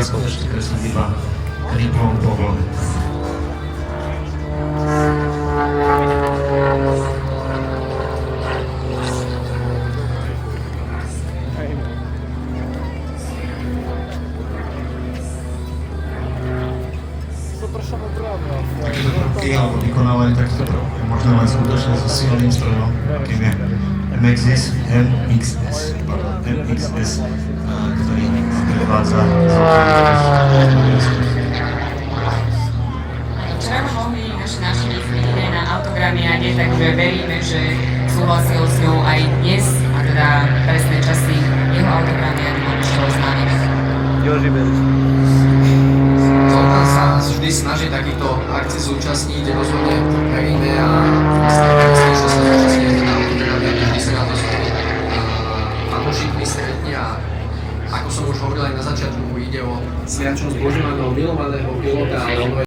skutočne kresliť iba rýchlom pohľadom. Alebo vykonávanie takto prvky možno len skutočne so silným strojom, akým je MXS, ktorý prevádza Včera ho mohli naši návštevníci vidieť aj na autogramiáde, takže veríme, že súhlasil s ňou aj dnes, a teda presné časy jeho autogramiády vám ešte oznámiť. Joži Beriš. Zoltán sa vždy snaží takýchto akcií zúčastniť, rozhodne veríme a myslím, že sa zúčastní na autogramiáde, vždy sa na to s fanúšikmi stretne a ako som už hovoril aj na začiatku, ide o sviačnosť Božieho milovaného pilota, ale ono je